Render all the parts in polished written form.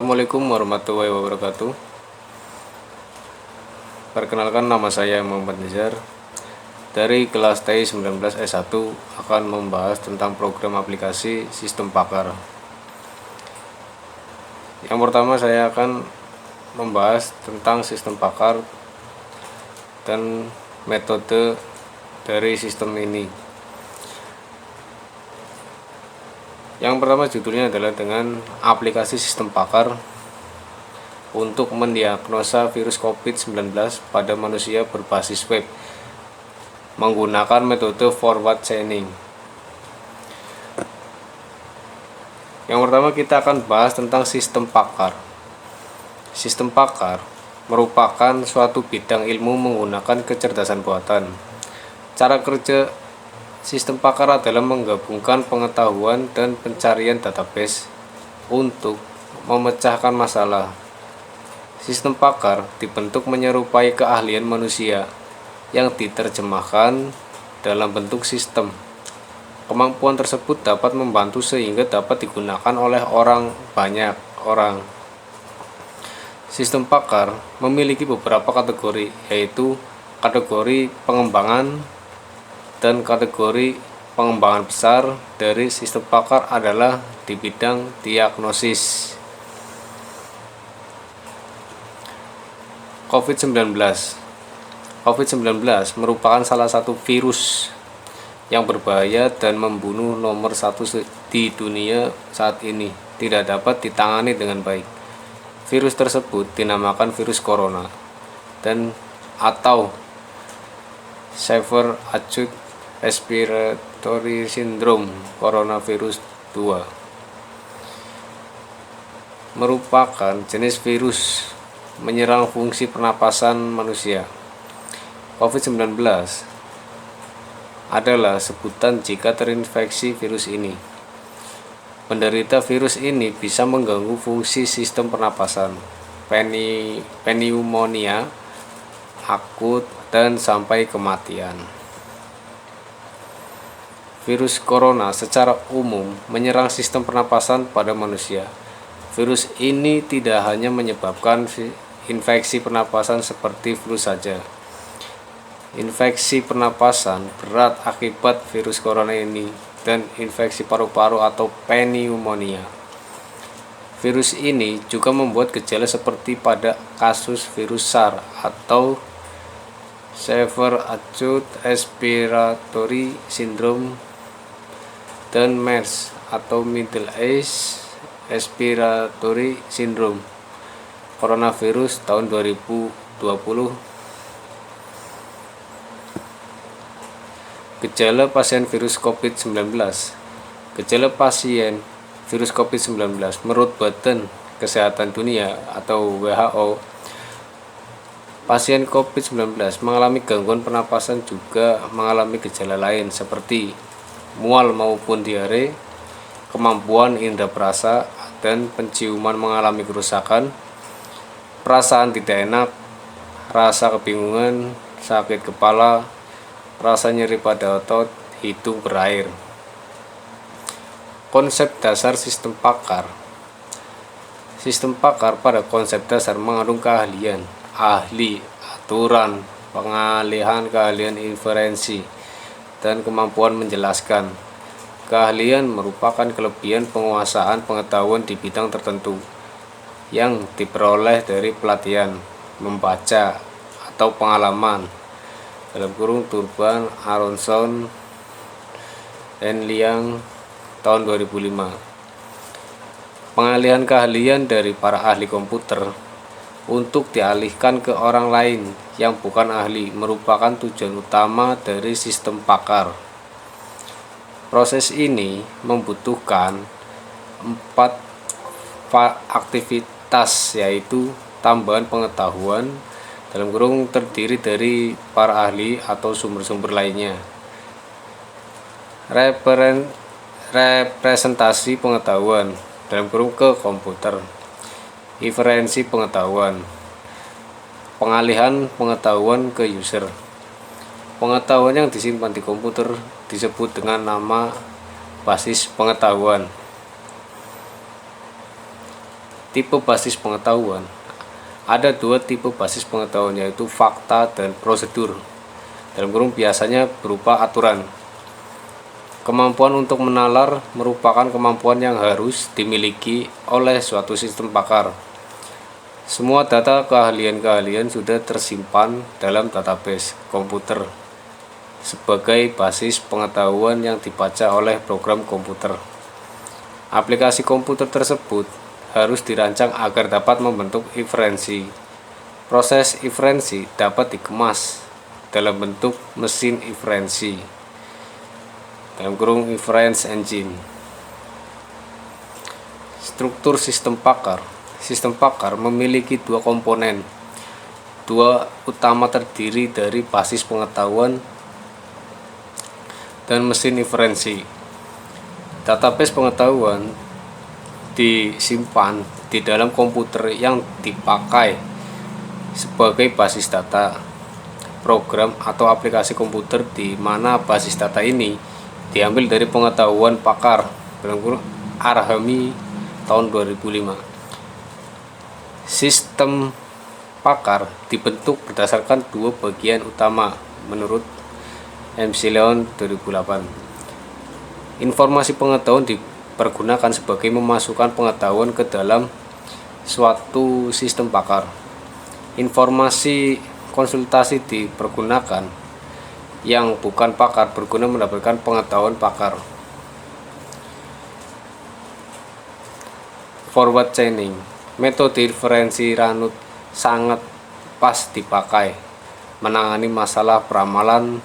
Assalamualaikum warahmatullahi wabarakatuh. Perkenalkan, nama saya Muhammad Nizar. Dari kelas TI 19 S1 akan membahas tentang program aplikasi sistem pakar. Yang pertama, saya akan membahas tentang sistem pakar dan metode dari sistem ini. Yang pertama, judulnya adalah dengan aplikasi sistem pakar untuk mendiagnosa virus COVID-19 pada manusia berbasis web menggunakan metode forward chaining. Yang pertama, kita akan bahas tentang sistem pakar. Sistem pakar merupakan suatu bidang ilmu menggunakan kecerdasan buatan. Cara kerja sistem pakar adalah menggabungkan pengetahuan dan pencarian database untuk memecahkan masalah. Sistem pakar dibentuk menyerupai keahlian manusia yang diterjemahkan dalam bentuk sistem. Kemampuan tersebut dapat membantu sehingga dapat digunakan oleh banyak orang. Sistem pakar memiliki beberapa kategori, yaitu kategori pengembangan dan kategori pengembangan besar dari sistem pakar adalah di bidang diagnosis. COVID-19 merupakan salah satu virus yang berbahaya dan membunuh nomor satu di dunia saat ini, tidak dapat ditangani dengan baik. Virus tersebut dinamakan virus corona dan atau Severe Acute Respiratory Syndrome Coronavirus 2 merupakan jenis virus menyerang fungsi pernapasan manusia. COVID-19 adalah sebutan jika terinfeksi virus ini. Penderita virus ini bisa mengganggu fungsi sistem pernapasan, pneumonia akut, dan sampai kematian. Virus corona secara umum menyerang sistem pernapasan pada manusia. Virus ini tidak hanya menyebabkan infeksi pernapasan seperti flu saja. Infeksi pernapasan berat akibat virus corona ini dan infeksi paru-paru atau pneumonia. Virus ini juga membuat gejala seperti pada kasus virus SARS atau Severe Acute Respiratory Syndrome dan MERS atau Middle East Respiratory Syndrome Coronavirus tahun 2020. Gejala pasien virus COVID-19. Gejala pasien virus COVID-19 menurut Badan Kesehatan Dunia atau WHO, pasien COVID-19 mengalami gangguan pernapasan juga mengalami gejala lain seperti mual maupun diare, kemampuan indera perasa dan penciuman mengalami kerusakan, perasaan tidak enak, rasa kebingungan, sakit kepala, rasa nyeri pada otot, hidung berair. Konsep dasar sistem pakar. Sistem pakar pada konsep dasar mengandung keahlian, ahli, aturan, pengalihan, keahlian inferensi, dan kemampuan menjelaskan. Keahlian merupakan kelebihan penguasaan pengetahuan di bidang tertentu yang diperoleh dari pelatihan, membaca, atau pengalaman. Turban Aronson dan Liang tahun 2005. Pengalihan keahlian dari para ahli komputer untuk dialihkan ke orang lain yang bukan ahli merupakan tujuan utama dari sistem pakar. Proses ini membutuhkan 4 aktivitas, yaitu tambahan pengetahuan terdiri dari para ahli atau sumber-sumber lainnya, representasi pengetahuan ke komputer, inferensi pengetahuan, pengalihan pengetahuan ke user. Pengetahuan yang disimpan di komputer disebut dengan nama basis pengetahuan. Tipe basis pengetahuan. Ada dua tipe basis pengetahuan, yaitu fakta dan prosedur. Dalam kurung biasanya berupa aturan. Kemampuan untuk menalar merupakan kemampuan yang harus dimiliki oleh suatu sistem pakar. Semua data keahlian-keahlian sudah tersimpan dalam database komputer sebagai basis pengetahuan yang dibaca oleh program komputer. Aplikasi komputer tersebut harus dirancang agar dapat membentuk inferensi. Proses inferensi dapat dikemas dalam bentuk mesin inferensi, dalam kurung inference engine. Struktur sistem pakar. Sistem pakar memiliki dua komponen. Dua utama terdiri dari basis pengetahuan dan mesin inferensi. Database pengetahuan disimpan di dalam komputer yang dipakai sebagai basis data. Program atau aplikasi komputer di mana basis data ini diambil dari pengetahuan pakar, Arhami tahun 2005. Sistem pakar dibentuk berdasarkan dua bagian utama menurut Epsilon 2008. Informasi pengetahuan dipergunakan sebagai memasukkan pengetahuan ke dalam suatu sistem pakar. Informasi konsultasi dipergunakan yang bukan pakar berguna mendapatkan pengetahuan pakar. Forward chaining. Metode inferensi Ranut sangat pas dipakai menangani masalah peramalan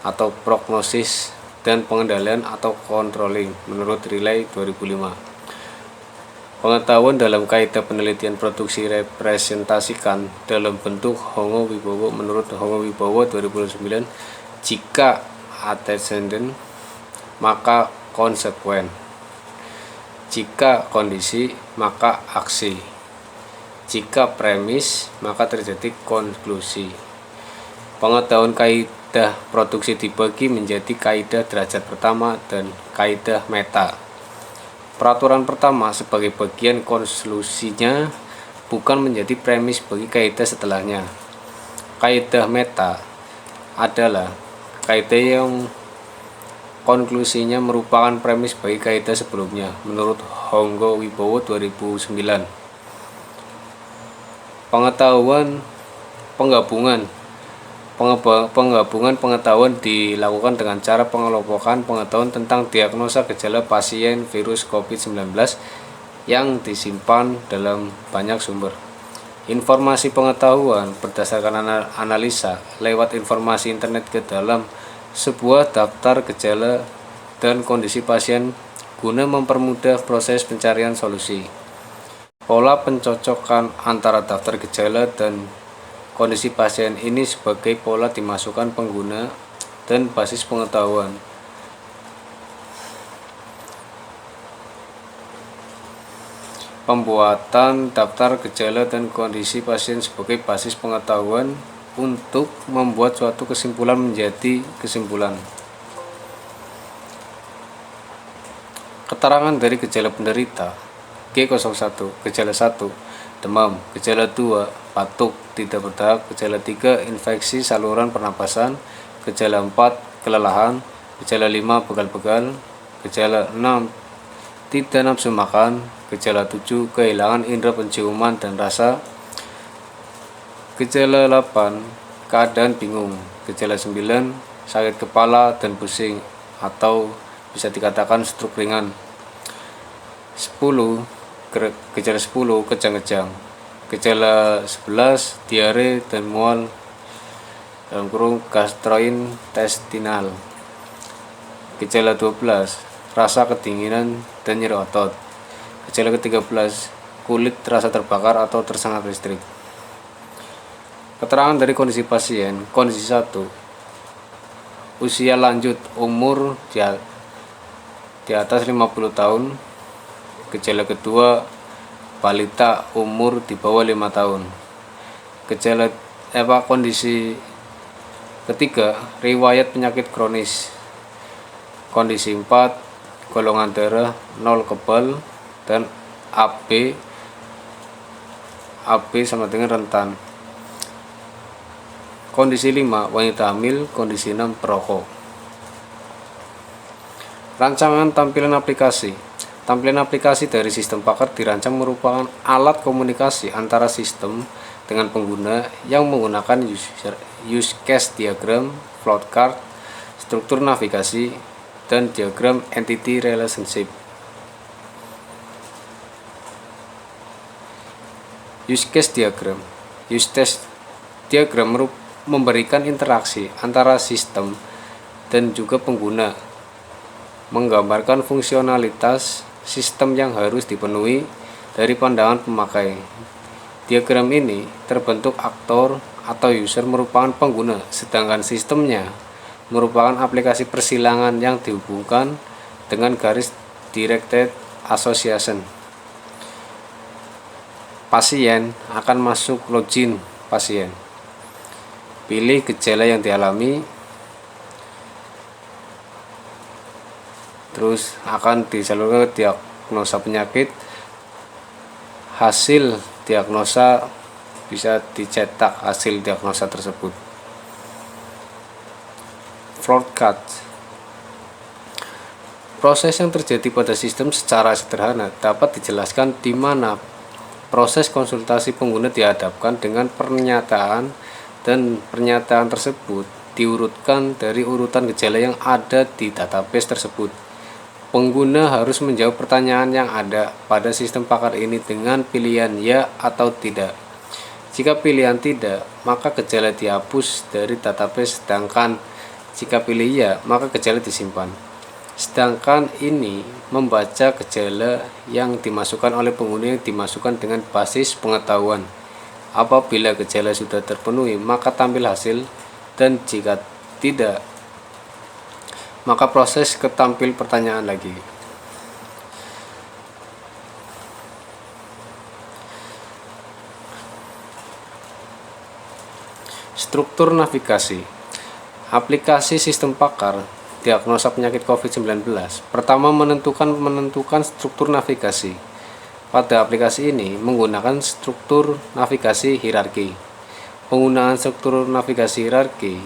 atau prognosis dan pengendalian atau controlling menurut Riley 2005. Pengetahuan dalam kaidah penelitian produksi representasikan dalam bentuk Hongo Wibowo menurut Hongo Wibowo 2009. Jika antecedent maka konsekuen, jika kondisi maka aksi, jika premis maka terjadi konklusi. Pengetahuan kaidah produksi dibagi menjadi kaidah derajat pertama dan kaidah meta. Peraturan pertama sebagai bagian konklusinya bukan menjadi premis bagi kaidah setelahnya. Kaidah meta adalah kaidah yang konklusinya merupakan premis bagi kaidah sebelumnya menurut Hongo Wibowo 2009. Pengetahuan penggabungan pengetahuan dilakukan dengan cara pengelompokan pengetahuan tentang diagnosa gejala pasien virus COVID-19 yang disimpan dalam banyak sumber. Informasi pengetahuan berdasarkan analisa lewat informasi internet ke dalam sebuah daftar gejala dan kondisi pasien guna mempermudah proses pencarian solusi. Pola pencocokan antara daftar gejala dan kondisi pasien ini sebagai pola dimasukkan pengguna dan basis pengetahuan. Pembuatan daftar gejala dan kondisi pasien sebagai basis pengetahuan untuk membuat suatu kesimpulan menjadi kesimpulan. Keterangan dari gejala penderita. G01, gejala 1 demam, gejala 2 batuk tidak bertahap, gejala 3 infeksi saluran pernapasan, gejala 4 kelelahan, gejala 5 pegal-pegal, gejala 6 tidak nafsu makan, gejala 7 kehilangan indera penciuman dan rasa, gejala 8 keadaan bingung, gejala 9 sakit kepala dan pusing atau bisa dikatakan stroke ringan, 10 kejang-kejang, gejala 11 diare dan mual dalam kurung gastrointestinal, gejala 12 rasa kedinginan dan nyeri otot, gejala ke-13 kulit terasa terbakar atau tersengat listrik. Keterangan dari kondisi pasien. Kondisi 1 usia lanjut, umur di atas 50 tahun. Gejala kedua balita, umur di bawah 5 tahun. Kondisi ketiga riwayat penyakit kronis. Kondisi 4 golongan darah 0 kebal dan AB AB sama dengan rentan. Kondisi 5, wanita hamil. Kondisi 6, perokok. Rancangan tampilan aplikasi. Tampilan aplikasi dari sistem pakar dirancang merupakan alat komunikasi antara sistem dengan pengguna yang menggunakan use case diagram, flowchart, struktur navigasi, dan diagram entity relationship. Use case diagram. Use case diagram memberikan interaksi antara sistem dan juga pengguna, menggambarkan fungsionalitas sistem yang harus dipenuhi dari pandangan pemakai. Diagram ini terbentuk aktor atau user merupakan pengguna, sedangkan sistemnya merupakan aplikasi persilangan yang dihubungkan dengan garis directed association. Pasien akan masuk login pasien. Pilih gejala yang dialami, terus akan disalurkan ke diagnosa penyakit. Hasil diagnosa bisa dicetak hasil diagnosa tersebut. Flowchart. Proses yang terjadi pada sistem secara sederhana dapat dijelaskan di mana proses konsultasi pengguna dihadapkan dengan pernyataan, dan pernyataan tersebut diurutkan dari urutan gejala yang ada di database tersebut. Pengguna harus menjawab pertanyaan yang ada pada sistem pakar ini dengan pilihan ya atau tidak. Jika pilihan tidak, maka gejala dihapus dari database, sedangkan jika pilih ya, maka gejala disimpan. Sedangkan ini membaca gejala yang dimasukkan oleh pengguna yang dimasukkan dengan basis pengetahuan. Apabila gejala sudah terpenuhi, maka tampil hasil, dan jika tidak, maka proses ketampil pertanyaan lagi. Struktur navigasi. Aplikasi sistem pakar diagnosa penyakit COVID-19 pertama menentukan struktur navigasi. Pada aplikasi ini menggunakan struktur navigasi hierarki. Penggunaan struktur navigasi hierarki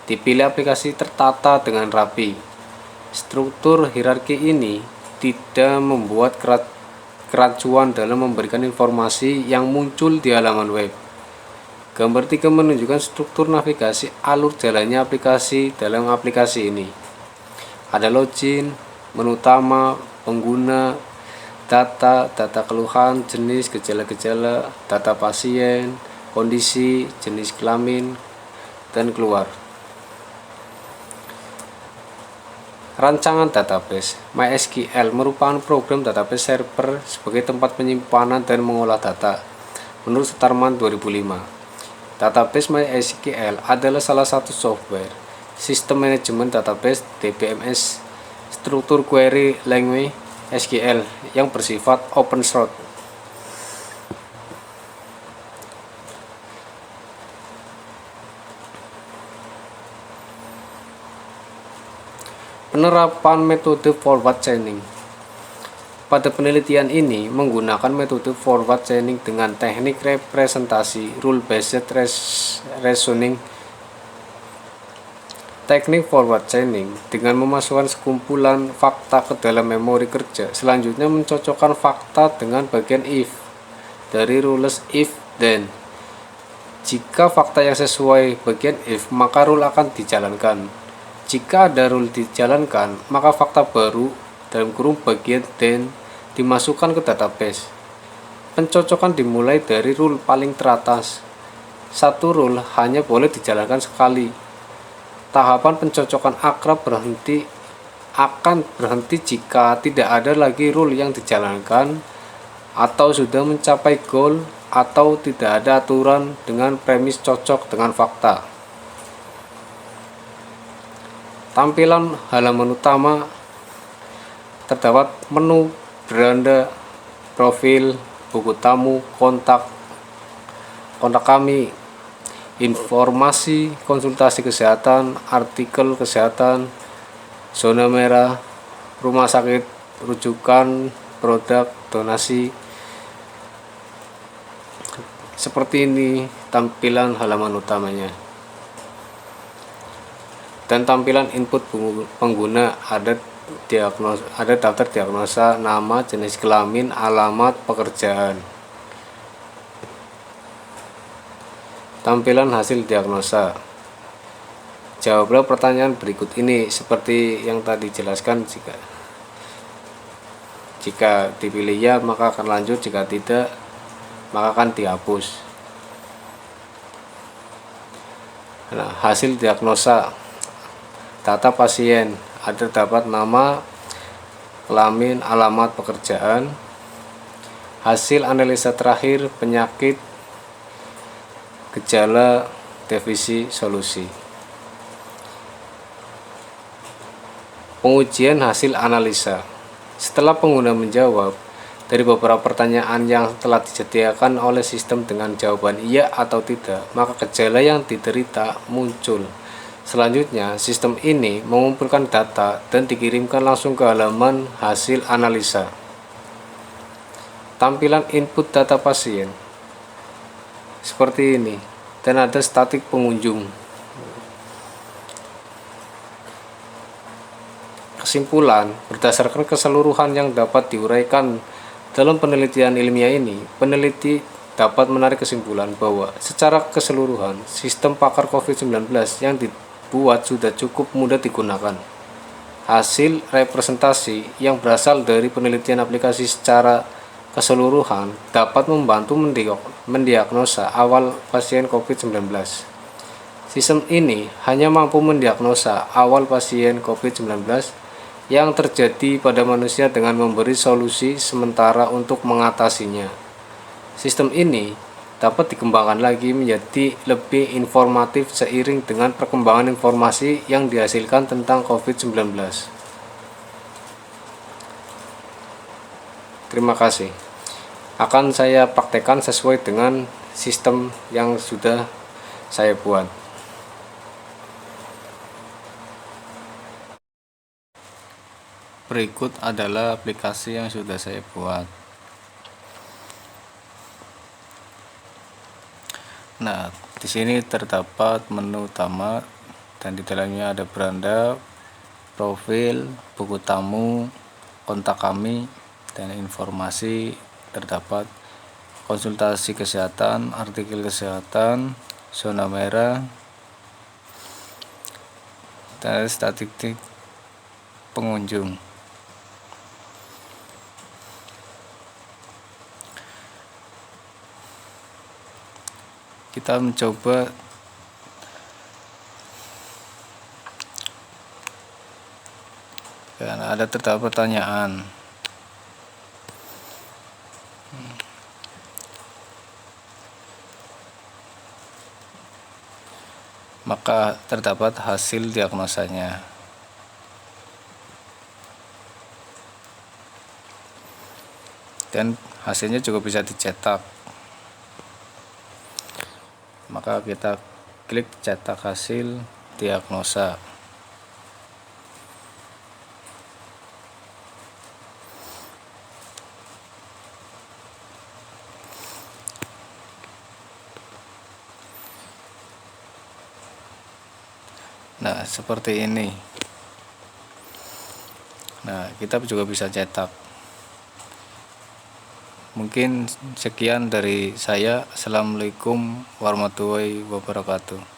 dipilih aplikasi tertata dengan rapi. Struktur hierarki ini tidak membuat keracuan dalam memberikan informasi yang muncul di halaman web. Gambar 3 menunjukkan struktur navigasi alur jalannya aplikasi dalam aplikasi ini. Ada login, menu utama, pengguna, data keluhan, jenis, gejala-gejala, data pasien, kondisi, jenis kelamin, dan keluar. Rancangan database. MySQL merupakan program database server sebagai tempat penyimpanan dan mengolah data. Menurut Sutarman 2005, database MySQL adalah salah satu software sistem manajemen database DBMS struktur query language SQL yang bersifat open source. Penerapan metode forward chaining. Pada penelitian ini menggunakan metode forward chaining dengan teknik representasi rule based reasoning. Teknik forward chaining dengan memasukkan sekumpulan fakta ke dalam memori kerja, selanjutnya mencocokkan fakta dengan bagian if dari rules if then. Jika fakta yang sesuai bagian if, maka rule akan dijalankan. Jika ada rule dijalankan, maka fakta baru dalam kurung bagian then dimasukkan ke database. Pencocokan dimulai dari rule paling teratas. Satu rule hanya boleh dijalankan sekali. Tahapan pencocokan akan berhenti jika tidak ada lagi rule yang dijalankan atau sudah mencapai goal atau tidak ada aturan dengan premis cocok dengan fakta. Tampilan halaman utama terdapat menu, beranda, profil, buku tamu, kontak kami, informasi konsultasi kesehatan, artikel kesehatan, zona merah, rumah sakit, rujukan, produk, donasi. Seperti ini tampilan halaman utamanya. Dan tampilan input pengguna ada daftar diagnosa, nama, jenis kelamin, alamat, pekerjaan. Tampilan hasil diagnosa. Jawablah pertanyaan berikut ini seperti yang tadi jelaskan. Jika dipilih ya maka akan lanjut, jika tidak maka akan dihapus. Nah, hasil diagnosa. Data pasien ada dapat nama, kelamin, alamat, pekerjaan. Hasil analisa terakhir penyakit, gejala, definisi, solusi. Pengujian hasil analisa. Setelah pengguna menjawab dari beberapa pertanyaan yang telah disediakan oleh sistem dengan jawaban iya atau tidak, maka gejala yang diderita muncul. Selanjutnya, sistem ini mengumpulkan data dan dikirimkan langsung ke halaman hasil analisa. Tampilan input data pasien seperti ini, dan ada statik pengunjung. Kesimpulan, berdasarkan keseluruhan yang dapat diuraikan dalam penelitian ilmiah ini, peneliti dapat menarik kesimpulan bahwa secara keseluruhan sistem pakar COVID-19 yang dibuat sudah cukup mudah digunakan. Hasil representasi yang berasal dari penelitian aplikasi secara keseluruhan dapat membantu mendiagnosa awal pasien COVID-19. Sistem ini hanya mampu mendiagnosa awal pasien COVID-19 yang terjadi pada manusia dengan memberi solusi sementara untuk mengatasinya. Sistem ini dapat dikembangkan lagi menjadi lebih informatif seiring dengan perkembangan informasi yang dihasilkan tentang COVID-19. Terima kasih. Akan saya praktekkan sesuai dengan sistem yang sudah saya buat. Berikut adalah aplikasi yang sudah saya buat. Nah, di sini terdapat menu utama dan di dalamnya ada beranda, profil, buku tamu, kontak kami, dan informasi terdapat konsultasi kesehatan, artikel kesehatan, zona merah, dan statistik pengunjung. Kita mencoba karena ada terdapat pertanyaan. Maka terdapat hasil diagnosanya. Dan hasilnya juga bisa dicetak. Maka kita klik cetak hasil diagnosa. Nah, seperti ini. Nah, kita juga bisa cetak. Mungkin sekian dari saya. Assalamualaikum warahmatullahi wabarakatuh.